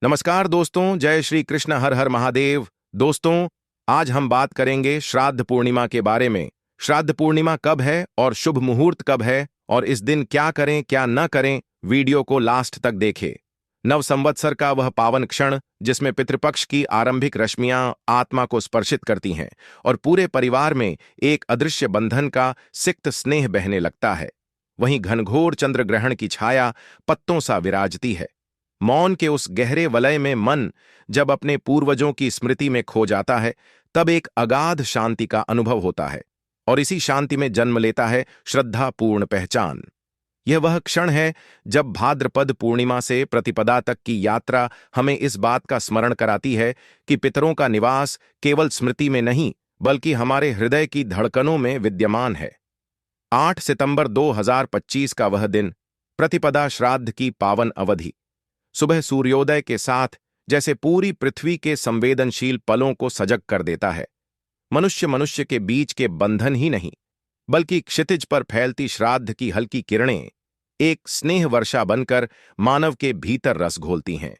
नमस्कार दोस्तों, जय श्री कृष्ण, हर हर महादेव। दोस्तों, आज हम बात करेंगे श्राद्ध पूर्णिमा के बारे में। श्राद्ध पूर्णिमा कब है और शुभ मुहूर्त कब है और इस दिन क्या करें क्या न करें, वीडियो को लास्ट तक देखें। नव संवत्सर का वह पावन क्षण जिसमें पितृपक्ष की आरंभिक रश्मियां आत्मा को स्पर्शित करती हैं और पूरे परिवार में एक अदृश्य बंधन का सिक्त स्नेह बहने लगता है। वहीं घनघोर चंद्र ग्रहण की छाया पत्तों सा विराजती है। मौन के उस गहरे वलय में मन जब अपने पूर्वजों की स्मृति में खो जाता है, तब एक अगाध शांति का अनुभव होता है और इसी शांति में जन्म लेता है श्रद्धापूर्ण पहचान। यह वह क्षण है जब भाद्रपद पूर्णिमा से प्रतिपदा तक की यात्रा हमें इस बात का स्मरण कराती है कि पितरों का निवास केवल स्मृति में नहीं बल्कि हमारे हृदय की धड़कनों में विद्यमान है। 8 सितंबर 2025 का वह दिन, प्रतिपदा श्राद्ध की पावन अवधि, सुबह सूर्योदय के साथ जैसे पूरी पृथ्वी के संवेदनशील पलों को सजग कर देता है। मनुष्य मनुष्य के बीच के बंधन ही नहीं बल्कि क्षितिज पर फैलती श्राद्ध की हल्की किरणें एक स्नेह वर्षा बनकर मानव के भीतर रस घोलती हैं।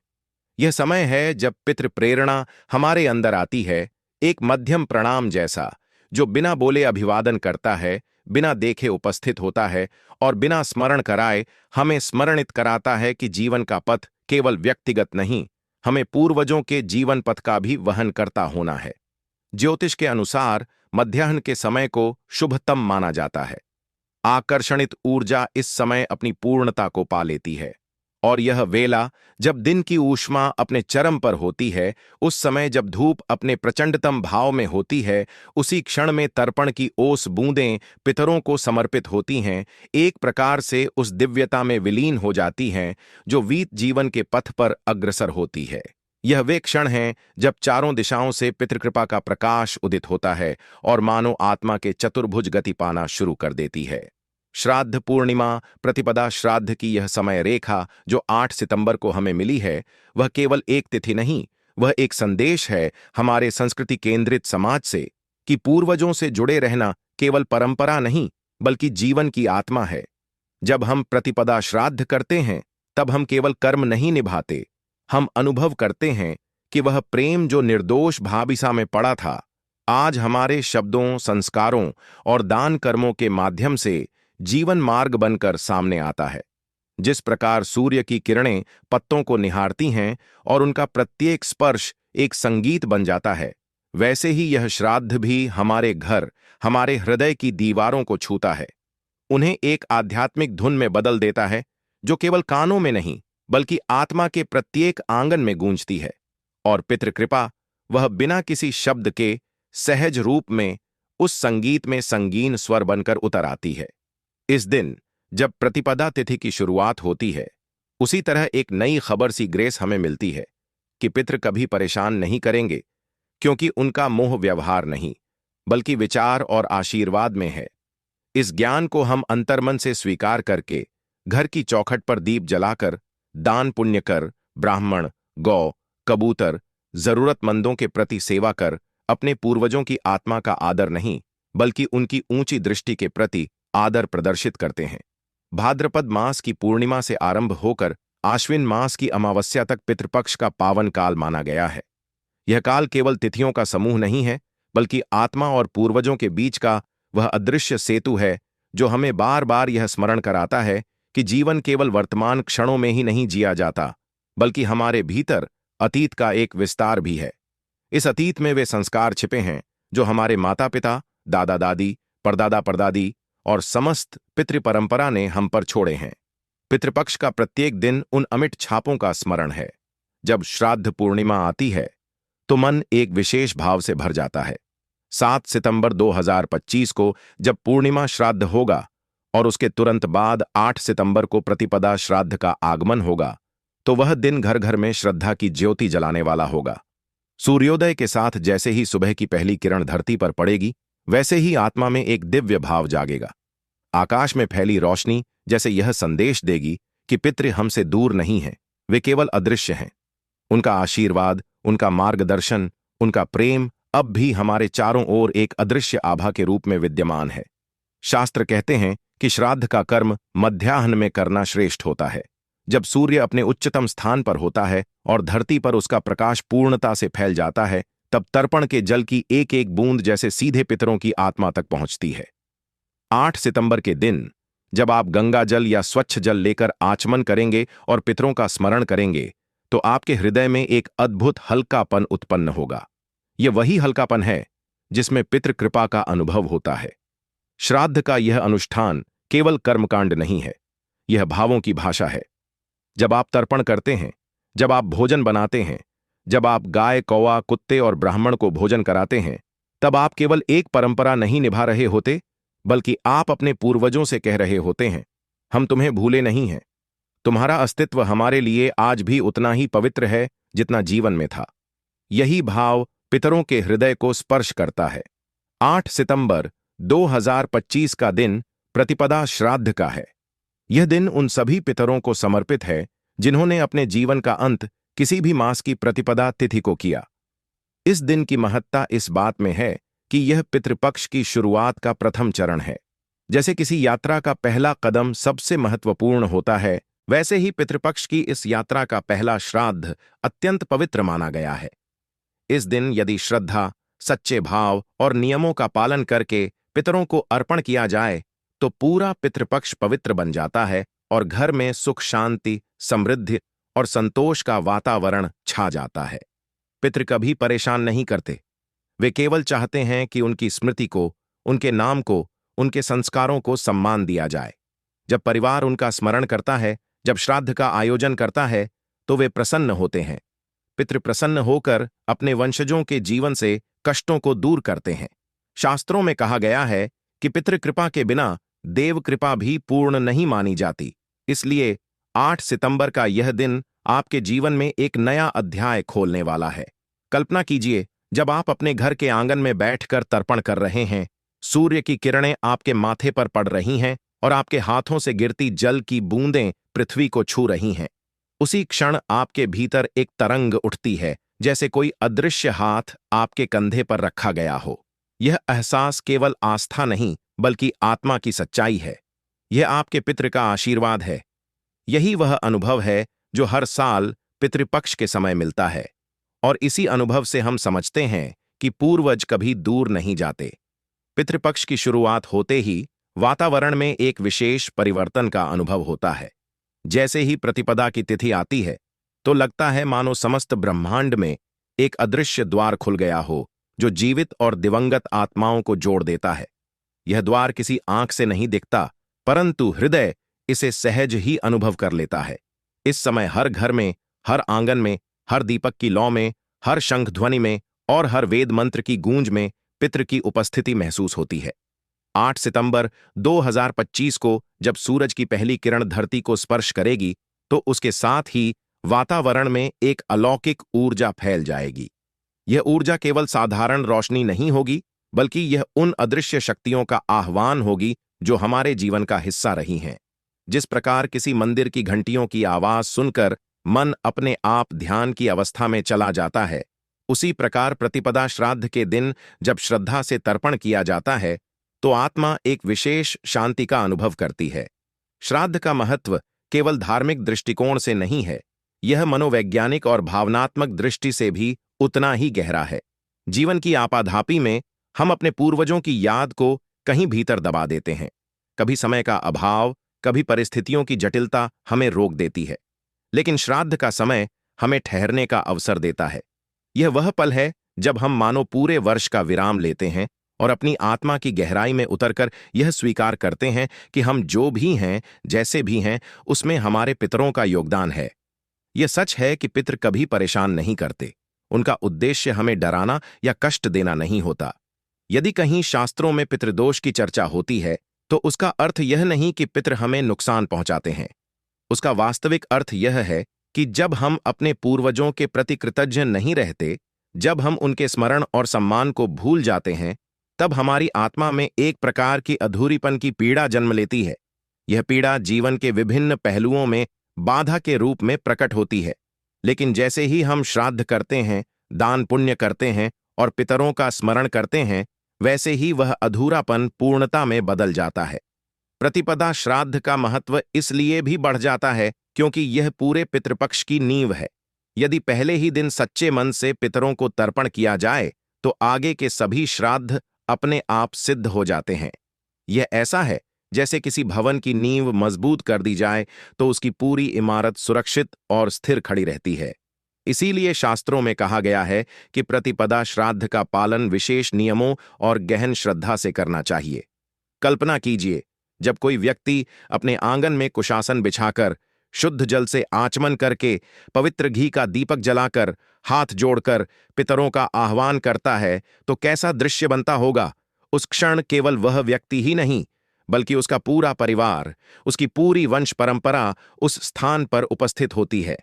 यह समय है जब पितृ प्रेरणा हमारे अंदर आती है, एक मध्यम प्रणाम जैसा जो बिना बोले अभिवादन करता है, बिना देखे उपस्थित होता है और बिना स्मरण कराए हमें स्मरणित कराता है कि जीवन का पथ केवल व्यक्तिगत नहीं, हमें पूर्वजों के जीवन पथ का भी वहन करता होना है। ज्योतिष के अनुसार मध्याह्न के समय को शुभतम माना जाता है। आकर्षणित ऊर्जा इस समय अपनी पूर्णता को पा लेती है और यह वेला जब दिन की ऊष्मा अपने चरम पर होती है, उस समय जब धूप अपने प्रचंडतम भाव में होती है, उसी क्षण में तर्पण की ओस बूंदें पितरों को समर्पित होती हैं, एक प्रकार से उस दिव्यता में विलीन हो जाती हैं जो वीत जीवन के पथ पर अग्रसर होती है। यह वे क्षण हैं जब चारों दिशाओं से पितृकृपा का प्रकाश उदित होता है और मानव आत्मा के चतुर्भुज गति पाना शुरू कर देती है। श्राद्ध पूर्णिमा, प्रतिपदा श्राद्ध की यह समय रेखा जो 8 सितंबर को हमें मिली है, वह केवल एक तिथि नहीं, वह एक संदेश है हमारे संस्कृति केंद्रित समाज से कि पूर्वजों से जुड़े रहना केवल परंपरा नहीं बल्कि जीवन की आत्मा है। जब हम प्रतिपदा श्राद्ध करते हैं, तब हम केवल कर्म नहीं निभाते, हम अनुभव करते हैं कि वह प्रेम जो निर्दोष भाबिसा में पड़ा था, आज हमारे शब्दों, संस्कारों और दान कर्मों के माध्यम से जीवन मार्ग बनकर सामने आता है। जिस प्रकार सूर्य की किरणें पत्तों को निहारती हैं और उनका प्रत्येक स्पर्श एक संगीत बन जाता है, वैसे ही यह श्राद्ध भी हमारे घर, हमारे हृदय की दीवारों को छूता है, उन्हें एक आध्यात्मिक धुन में बदल देता है जो केवल कानों में नहीं बल्कि आत्मा के प्रत्येक आंगन में गूंजती है। और पितृकृपा, वह बिना किसी शब्द के सहज रूप में उस संगीत में संगीन स्वर बनकर उतर आती है। इस दिन जब प्रतिपदा तिथि की शुरुआत होती है, उसी तरह एक नई खबर सी ग्रेस हमें मिलती है कि पितृ कभी परेशान नहीं करेंगे, क्योंकि उनका मोह व्यवहार नहीं बल्कि विचार और आशीर्वाद में है। इस ज्ञान को हम अंतर्मन से स्वीकार करके घर की चौखट पर दीप जलाकर दान पुण्य कर, ब्राह्मण, गौ, कबूतर, जरूरतमंदों के प्रति सेवा कर अपने पूर्वजों की आत्मा का आदर नहीं बल्कि उनकी ऊंची दृष्टि के प्रति आदर प्रदर्शित करते हैं। भाद्रपद मास की पूर्णिमा से आरंभ होकर आश्विन मास की अमावस्या तक पितृपक्ष का पावन काल माना गया है। यह काल केवल तिथियों का समूह नहीं है बल्कि आत्मा और पूर्वजों के बीच का वह अदृश्य सेतु है जो हमें बार बार यह स्मरण कराता है कि जीवन केवल वर्तमान क्षणों में ही नहीं जिया जाता बल्कि हमारे भीतर अतीत का एक विस्तार भी है। इस अतीत में वे संस्कार छिपे हैं जो हमारे माता पिता, दादा दादी, परदादा परदादी और समस्त पितृ परंपरा ने हम पर छोड़े हैं। पितृपक्ष का प्रत्येक दिन उन अमिट छापों का स्मरण है। जब श्राद्ध पूर्णिमा आती है तो मन एक विशेष भाव से भर जाता है। 7 सितंबर 2025 को जब पूर्णिमा श्राद्ध होगा और उसके तुरंत बाद 8 सितंबर को प्रतिपदा श्राद्ध का आगमन होगा, तो वह दिन घर घर में श्रद्धा की ज्योति जलाने वाला होगा। सूर्योदय के साथ जैसे ही सुबह की पहली किरण धरती पर पड़ेगी, वैसे ही आत्मा में एक दिव्य भाव जागेगा। आकाश में फैली रोशनी जैसे यह संदेश देगी कि पितृ हमसे दूर नहीं हैं, वे केवल अदृश्य हैं। उनका आशीर्वाद, उनका मार्गदर्शन, उनका प्रेम अब भी हमारे चारों ओर एक अदृश्य आभा के रूप में विद्यमान है। शास्त्र कहते हैं कि श्राद्ध का कर्म मध्याह्न में करना श्रेष्ठ होता है, जब सूर्य अपने उच्चतम स्थान पर होता है और धरती पर उसका प्रकाश पूर्णता से फैल जाता है, तब तर्पण के जल की एक एक बूंद जैसे सीधे पितरों की आत्मा तक पहुंचती है। 8 सितंबर के दिन जब आप गंगा जल या स्वच्छ जल लेकर आचमन करेंगे और पितरों का स्मरण करेंगे, तो आपके हृदय में एक अद्भुत हल्कापन उत्पन्न होगा। यह वही हल्कापन है जिसमें पितृ कृपा का अनुभव होता है। श्राद्ध का यह अनुष्ठान केवल कर्मकांड नहीं है, यह भावों की भाषा है। जब आप तर्पण करते हैं, जब आप भोजन बनाते हैं, जब आप गाय, कौवा, कुत्ते और ब्राह्मण को भोजन कराते हैं, तब आप केवल एक परंपरा नहीं निभा रहे होते, बल्कि आप अपने पूर्वजों से कह रहे होते हैं, हम तुम्हें भूले नहीं हैं। तुम्हारा अस्तित्व हमारे लिए आज भी उतना ही पवित्र है जितना जीवन में था। यही भाव पितरों के हृदय को स्पर्श करता है। 8 सितंबर 2025 का दिन प्रतिपदा श्राद्ध का है। यह दिन उन सभी पितरों को समर्पित है जिन्होंने अपने जीवन का अंत किसी भी मास की प्रतिपदा तिथि को किया। इस दिन की महत्ता इस बात में है कि यह पितृपक्ष की शुरुआत का प्रथम चरण है। जैसे किसी यात्रा का पहला कदम सबसे महत्वपूर्ण होता है, वैसे ही पितृपक्ष की इस यात्रा का पहला श्राद्ध अत्यंत पवित्र माना गया है। इस दिन यदि श्रद्धा, सच्चे भाव और नियमों का पालन करके पितरों को अर्पण किया जाए, तो पूरा पितृपक्ष पवित्र बन जाता है और घर में सुख, शांति, समृद्धि और संतोष का वातावरण छा जाता है। पितृ कभी परेशान नहीं करते। वे केवल चाहते हैं कि उनकी स्मृति को, उनके नाम को, उनके संस्कारों को सम्मान दिया जाए। जब परिवार उनका स्मरण करता है, जब श्राद्ध का आयोजन करता है, तो वे प्रसन्न होते हैं। पितृ प्रसन्न होकर अपने वंशजों के जीवन से कष्टों को दूर करते हैं। शास्त्रों में कहा गया है कि पितृ कृपा के बिना देव कृपा भी पूर्ण नहीं मानी जाती। इसलिए 8 सितंबर का यह दिन आपके जीवन में एक नया अध्याय खोलने वाला है। कल्पना कीजिए, जब आप अपने घर के आंगन में बैठकर तर्पण कर रहे हैं, सूर्य की किरणें आपके माथे पर पड़ रही हैं और आपके हाथों से गिरती जल की बूंदें पृथ्वी को छू रही हैं। उसी क्षण आपके भीतर एक तरंग उठती है, जैसे कोई अदृश्य हाथ आपके कंधे पर रखा गया हो। यह एहसास केवल आस्था नहीं, बल्कि आत्मा की सच्चाई है। यह आपके पितृ का आशीर्वाद है। यही वह अनुभव है जो हर साल पितृपक्ष के समय मिलता है, और इसी अनुभव से हम समझते हैं कि पूर्वज कभी दूर नहीं जाते। पितृपक्ष की शुरुआत होते ही वातावरण में एक विशेष परिवर्तन का अनुभव होता है। जैसे ही प्रतिपदा की तिथि आती है, तो लगता है मानो समस्त ब्रह्मांड में एक अदृश्य द्वार खुल गया हो, जो जीवित और दिवंगत आत्माओं को जोड़ देता है। यह द्वार किसी आंख से नहीं दिखता, परंतु हृदय इसे सहज ही अनुभव कर लेता है। इस समय हर घर में, हर आंगन में, हर दीपक की लौ में, हर शंख ध्वनि में और हर वेद मंत्र की गूंज में पितृ की उपस्थिति महसूस होती है। 8 सितंबर 2025 को जब सूरज की पहली किरण धरती को स्पर्श करेगी, तो उसके साथ ही वातावरण में एक अलौकिक ऊर्जा फैल जाएगी। यह ऊर्जा केवल साधारण रोशनी नहीं होगी, बल्कि यह उन अदृश्य शक्तियों का आह्वान होगी जो हमारे जीवन का हिस्सा रही हैं। जिस प्रकार किसी मंदिर की घंटियों की आवाज सुनकर मन अपने आप ध्यान की अवस्था में चला जाता है, उसी प्रकार प्रतिपदा श्राद्ध के दिन जब श्रद्धा से तर्पण किया जाता है, तो आत्मा एक विशेष शांति का अनुभव करती है। श्राद्ध का महत्व केवल धार्मिक दृष्टिकोण से नहीं है, यह मनोवैज्ञानिक और भावनात्मक दृष्टि से भी उतना ही गहरा है। जीवन की आपाधापी में हम अपने पूर्वजों की याद को कहीं भीतर दबा देते हैं। कभी समय का अभाव, कभी परिस्थितियों की जटिलता हमें रोक देती है, लेकिन श्राद्ध का समय हमें ठहरने का अवसर देता है। यह वह पल है जब हम मानो पूरे वर्ष का विराम लेते हैं और अपनी आत्मा की गहराई में उतरकर यह स्वीकार करते हैं कि हम जो भी हैं, जैसे भी हैं, उसमें हमारे पितरों का योगदान है। यह सच है कि पितर कभी परेशान नहीं करते। उनका उद्देश्य हमें डराना या कष्ट देना नहीं होता। यदि कहीं शास्त्रों में पितृदोष की चर्चा होती है, तो उसका अर्थ यह नहीं कि पितर हमें नुकसान पहुंचाते हैं। उसका वास्तविक अर्थ यह है कि जब हम अपने पूर्वजों के प्रति कृतज्ञ नहीं रहते, जब हम उनके स्मरण और सम्मान को भूल जाते हैं, तब हमारी आत्मा में एक प्रकार की अधूरीपन की पीड़ा जन्म लेती है। यह पीड़ा जीवन के विभिन्न पहलुओं में बाधा के रूप में प्रकट होती है। लेकिन जैसे ही हम श्राद्ध करते हैं, दान पुण्य करते हैं और पितरों का स्मरण करते हैं, वैसे ही वह अधूरापन पूर्णता में बदल जाता है। प्रतिपदा श्राद्ध का महत्व इसलिए भी बढ़ जाता है क्योंकि यह पूरे पितृपक्ष की नींव है। यदि पहले ही दिन सच्चे मन से पितरों को तर्पण किया जाए तो आगे के सभी श्राद्ध अपने आप सिद्ध हो जाते हैं। यह ऐसा है जैसे किसी भवन की नींव मजबूत कर दी जाए तो उसकी पूरी इमारत सुरक्षित और स्थिर खड़ी रहती है। इसीलिए शास्त्रों में कहा गया है कि प्रतिपदा श्राद्ध का पालन विशेष नियमों और गहन श्रद्धा से करना चाहिए। कल्पना कीजिए, जब कोई व्यक्ति अपने आंगन में कुशासन बिछाकर, शुद्ध जल से आचमन करके, पवित्र घी का दीपक जलाकर, हाथ जोड़कर पितरों का आह्वान करता है तो कैसा दृश्य बनता होगा। उस क्षण केवल वह व्यक्ति ही नहीं बल्कि उसका पूरा परिवार, उसकी पूरी वंश परंपरा उस स्थान पर उपस्थित होती है।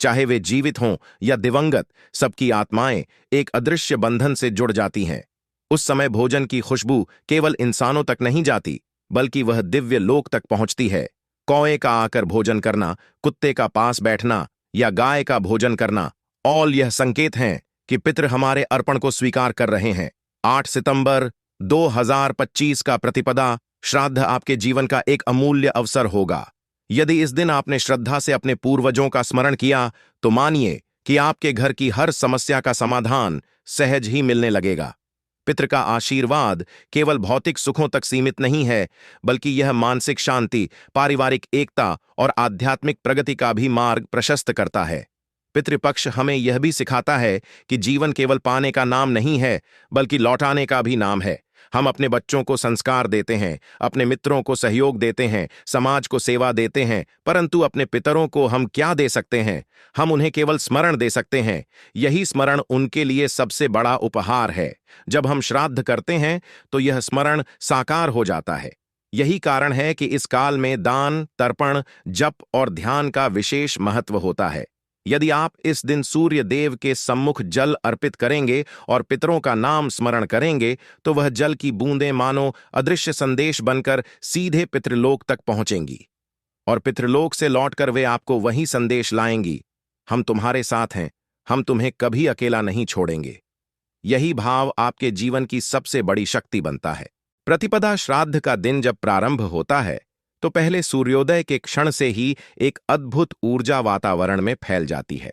चाहे वे जीवित हों या दिवंगत, सबकी आत्माएं एक अदृश्य बंधन से जुड़ जाती हैं। उस समय भोजन की खुशबू केवल इंसानों तक नहीं जाती बल्कि वह दिव्य लोक तक पहुंचती है। कौए का आकर भोजन करना, कुत्ते का पास बैठना या गाय का भोजन करना, ऑल यह संकेत हैं कि पितृ हमारे अर्पण को स्वीकार कर रहे हैं। 8 सितंबर 2025 का प्रतिपदा श्राद्ध आपके जीवन का एक अमूल्य अवसर होगा। यदि इस दिन आपने श्रद्धा से अपने पूर्वजों का स्मरण किया तो मानिए कि आपके घर की हर समस्या का समाधान सहज ही मिलने लगेगा। पितृ का आशीर्वाद केवल भौतिक सुखों तक सीमित नहीं है बल्कि यह मानसिक शांति, पारिवारिक एकता और आध्यात्मिक प्रगति का भी मार्ग प्रशस्त करता है। पितृपक्ष हमें यह भी सिखाता है कि जीवन केवल पाने का नाम नहीं है बल्कि लौटाने का भी नाम है। हम अपने बच्चों को संस्कार देते हैं, अपने मित्रों को सहयोग देते हैं, समाज को सेवा देते हैं, परंतु अपने पितरों को हम क्या दे सकते हैं? हम उन्हें केवल स्मरण दे सकते हैं। यही स्मरण उनके लिए सबसे बड़ा उपहार है। जब हम श्राद्ध करते हैं तो यह स्मरण साकार हो जाता है। यही कारण है कि इस काल में दान, तर्पण, जप और ध्यान का विशेष महत्व होता है। यदि आप इस दिन सूर्य देव के सम्मुख जल अर्पित करेंगे और पितरों का नाम स्मरण करेंगे तो वह जल की बूंदें मानो अदृश्य संदेश बनकर सीधे पितृलोक तक पहुंचेंगी और पितृलोक से लौटकर वे आपको वही संदेश लाएंगी, हम तुम्हारे साथ हैं, हम तुम्हें कभी अकेला नहीं छोड़ेंगे। यही भाव आपके जीवन की सबसे बड़ी शक्ति बनता है। प्रतिपदा श्राद्ध का दिन जब प्रारंभ होता है तो पहले सूर्योदय के क्षण से ही एक अद्भुत ऊर्जा वातावरण में फैल जाती है।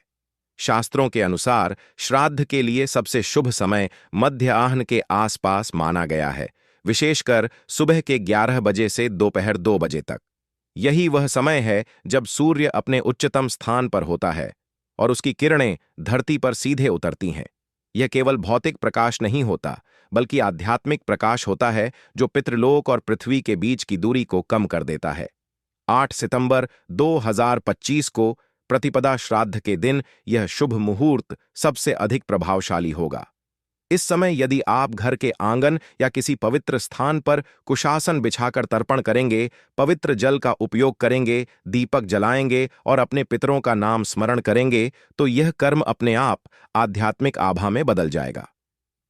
शास्त्रों के अनुसार श्राद्ध के लिए सबसे शुभ समय मध्याह्न के आसपास माना गया है, विशेषकर सुबह के 11 बजे से दोपहर 2 बजे तक। यही वह समय है जब सूर्य अपने उच्चतम स्थान पर होता है और उसकी किरणें धरती पर सीधे उतरती हैं। यह केवल भौतिक प्रकाश नहीं होता बल्कि आध्यात्मिक प्रकाश होता है जो पितृलोक और पृथ्वी के बीच की दूरी को कम कर देता है। 8 सितंबर 2025 को प्रतिपदा श्राद्ध के दिन यह शुभ मुहूर्त सबसे अधिक प्रभावशाली होगा। इस समय यदि आप घर के आंगन या किसी पवित्र स्थान पर कुशासन बिछाकर तर्पण करेंगे, पवित्र जल का उपयोग करेंगे, दीपक जलाएंगे और अपने पितरों का नाम स्मरण करेंगे तो यह कर्म अपने आप आध्यात्मिक आभा में बदल जाएगा।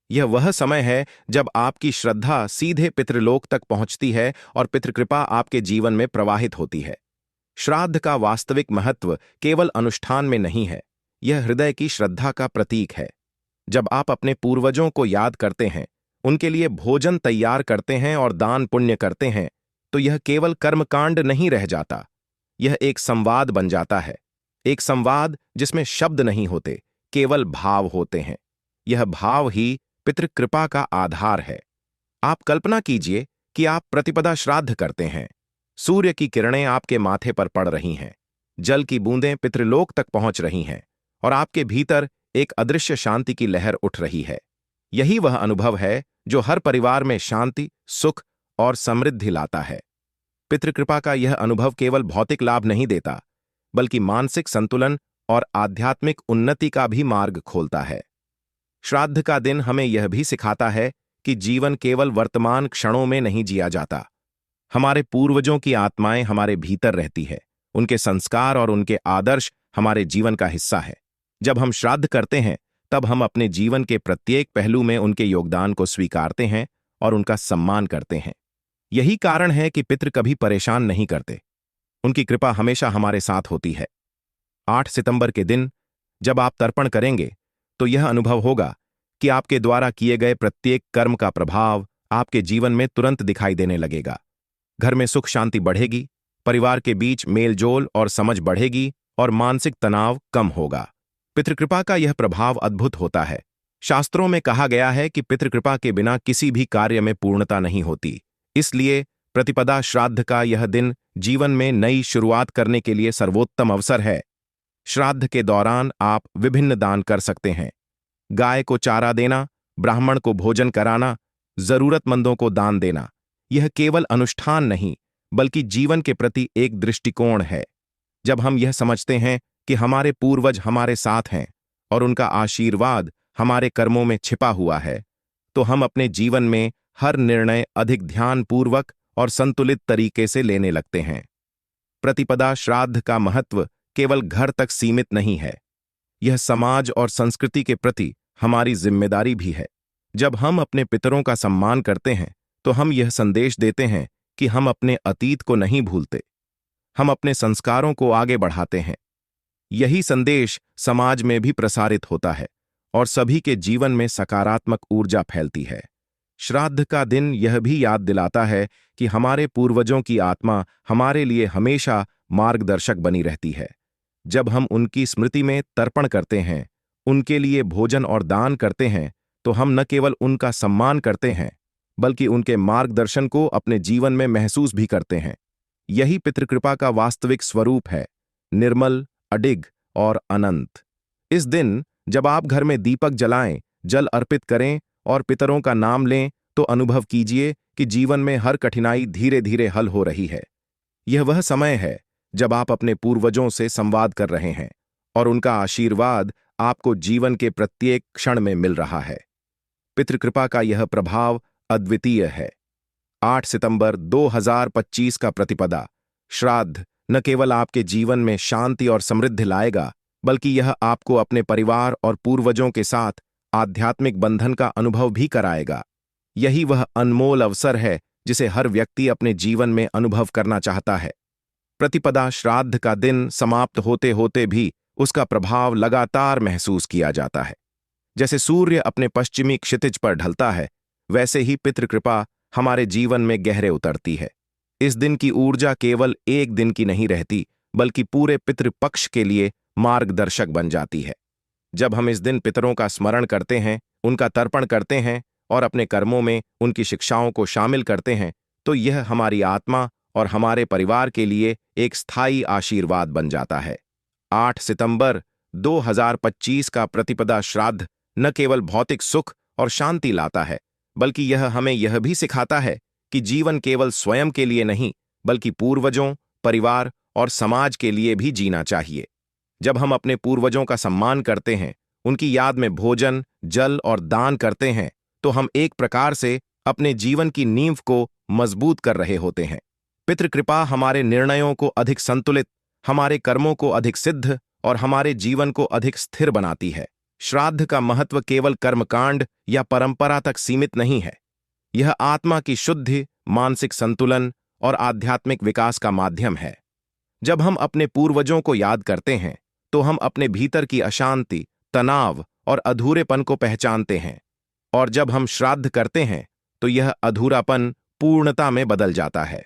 यह वह समय है जब आपकी श्रद्धा सीधे पितृलोक तक पहुंचती है और पितृकृपा आपके जीवन में प्रवाहित होती है। श्राद्ध का वास्तविक महत्व केवल अनुष्ठान में नहीं है, यह हृदय की श्रद्धा का प्रतीक है। जब आप अपने पूर्वजों को याद करते हैं, उनके लिए भोजन तैयार करते हैं और दान पुण्य करते हैं तो यह केवल कर्मकांड नहीं रह जाता, यह एक संवाद बन जाता है। एक संवाद जिसमें शब्द नहीं होते, केवल भाव होते हैं। यह भाव ही पितृकृपा का आधार है। आप कल्पना कीजिए कि आप प्रतिपदा श्राद्ध करते हैं। सूर्य की किरणें आपके माथे पर पड़ रही हैं, जल की बूंदें पितृलोक तक पहुंच रही हैं और आपके भीतर एक अदृश्य शांति की लहर उठ रही है। यही वह अनुभव है जो हर परिवार में शांति, सुख और समृद्धि लाता है। पितृकृपा का यह अनुभव केवल भौतिक लाभ नहीं देता बल्कि मानसिक संतुलन और आध्यात्मिक उन्नति का भी मार्ग खोलता है। श्राद्ध का दिन हमें यह भी सिखाता है कि जीवन केवल वर्तमान क्षणों में नहीं जिया जाता। हमारे पूर्वजों की आत्माएं हमारे भीतर रहती है, उनके संस्कार और उनके आदर्श हमारे जीवन का हिस्सा है। जब हम श्राद्ध करते हैं तब हम अपने जीवन के प्रत्येक पहलू में उनके योगदान को स्वीकारते हैं और उनका सम्मान करते हैं। यही कारण है कि पितृ कभी परेशान नहीं करते, उनकी कृपा हमेशा हमारे साथ होती है। 8 सितंबर के दिन जब आप तर्पण करेंगे तो यह अनुभव होगा कि आपके द्वारा किए गए प्रत्येक कर्म का प्रभाव आपके जीवन में तुरंत दिखाई देने लगेगा। घर में सुख शांति बढ़ेगी, परिवार के बीच मेलजोल और समझ बढ़ेगी और मानसिक तनाव कम होगा। पितृकृपा का यह प्रभाव अद्भुत होता है। शास्त्रों में कहा गया है कि पितृकृपा के बिना किसी भी कार्य में पूर्णता नहीं होती। इसलिए प्रतिपदा श्राद्ध का यह दिन जीवन में नई शुरुआत करने के लिए सर्वोत्तम अवसर है। श्राद्ध के दौरान आप विभिन्न दान कर सकते हैं। गाय को चारा देना, ब्राह्मण को भोजन कराना, जरूरतमंदों को दान देना, यह केवल अनुष्ठान नहीं बल्कि जीवन के प्रति एक दृष्टिकोण है। जब हम यह समझते हैं कि हमारे पूर्वज हमारे साथ हैं और उनका आशीर्वाद हमारे कर्मों में छिपा हुआ है, तो हम अपने जीवन में हर निर्णय अधिक ध्यानपूर्वक और संतुलित तरीके से लेने लगते हैं। प्रतिपदा श्राद्ध का महत्व केवल घर तक सीमित नहीं है, यह समाज और संस्कृति के प्रति हमारी जिम्मेदारी भी है। जब हम अपने पितरों का सम्मान करते हैं तो हम यह संदेश देते हैं कि हम अपने अतीत को नहीं भूलते, हम अपने संस्कारों को आगे बढ़ाते हैं। यही संदेश समाज में भी प्रसारित होता है और सभी के जीवन में सकारात्मक ऊर्जा फैलती है। श्राद्ध का दिन यह भी याद दिलाता है कि हमारे पूर्वजों की आत्मा हमारे लिए हमेशा मार्गदर्शक बनी रहती है। जब हम उनकी स्मृति में तर्पण करते हैं, उनके लिए भोजन और दान करते हैं, तो हम न केवल उनका सम्मान करते हैं बल्कि उनके मार्गदर्शन को अपने जीवन में महसूस भी करते हैं। यही पितृकृपा का वास्तविक स्वरूप है, निर्मल, अडिग और अनंत। इस दिन जब आप घर में दीपक जलाएं, जल अर्पित करें और पितरों का नाम लें, तो अनुभव कीजिए कि जीवन में हर कठिनाई धीरे धीरे हल हो रही है। यह वह समय है जब आप अपने पूर्वजों से संवाद कर रहे हैं और उनका आशीर्वाद आपको जीवन के प्रत्येक क्षण में मिल रहा है। पितृकृपा का यह प्रभाव अद्वितीय है। 8 सितंबर 2025 का प्रतिपदा श्राद्ध न केवल आपके जीवन में शांति और समृद्धि लाएगा, बल्कि यह आपको अपने परिवार और पूर्वजों के साथ आध्यात्मिक बंधन का अनुभव भी कराएगा। यही वह अनमोल अवसर है जिसे हर व्यक्ति अपने जीवन में अनुभव करना चाहता है। प्रतिपदा श्राद्ध का दिन समाप्त होते होते भी उसका प्रभाव लगातार महसूस किया जाता है। जैसे सूर्य अपने पश्चिमी क्षितिज पर ढलता है, वैसे ही पितृकृपा हमारे जीवन में गहरे उतरती है। इस दिन की ऊर्जा केवल एक दिन की नहीं रहती, बल्कि पूरे पितृपक्ष के लिए मार्गदर्शक बन जाती है। जब हम इस दिन पितरों का स्मरण करते हैं, उनका तर्पण करते हैं और अपने कर्मों में उनकी शिक्षाओं को शामिल करते हैं, तो यह हमारी आत्मा और हमारे परिवार के लिए एक स्थायी आशीर्वाद बन जाता है। 8 सितंबर 2025 का प्रतिपदा श्राद्ध न केवल भौतिक सुख और शांति लाता है, बल्कि यह हमें यह भी सिखाता है कि जीवन केवल स्वयं के लिए नहीं, बल्कि पूर्वजों, परिवार और समाज के लिए भी जीना चाहिए। जब हम अपने पूर्वजों का सम्मान करते हैं, उनकी याद में भोजन, जल और दान करते हैं, तो हम एक प्रकार से अपने जीवन की नींव को मजबूत कर रहे होते हैं। पितृकृपा हमारे निर्णयों को अधिक संतुलित, हमारे कर्मों को अधिक सिद्ध और हमारे जीवन को अधिक स्थिर बनाती है। श्राद्ध का महत्व केवल कर्मकांड या परंपरा तक सीमित नहीं है। यह आत्मा की शुद्धि, मानसिक संतुलन और आध्यात्मिक विकास का माध्यम है। जब हम अपने पूर्वजों को याद करते हैं, तो हम अपने भीतर की अशांति, तनाव और अधूरेपन को पहचानते हैं, और जब हम श्राद्ध करते हैं, तो यह अधूरापन पूर्णता में बदल जाता है।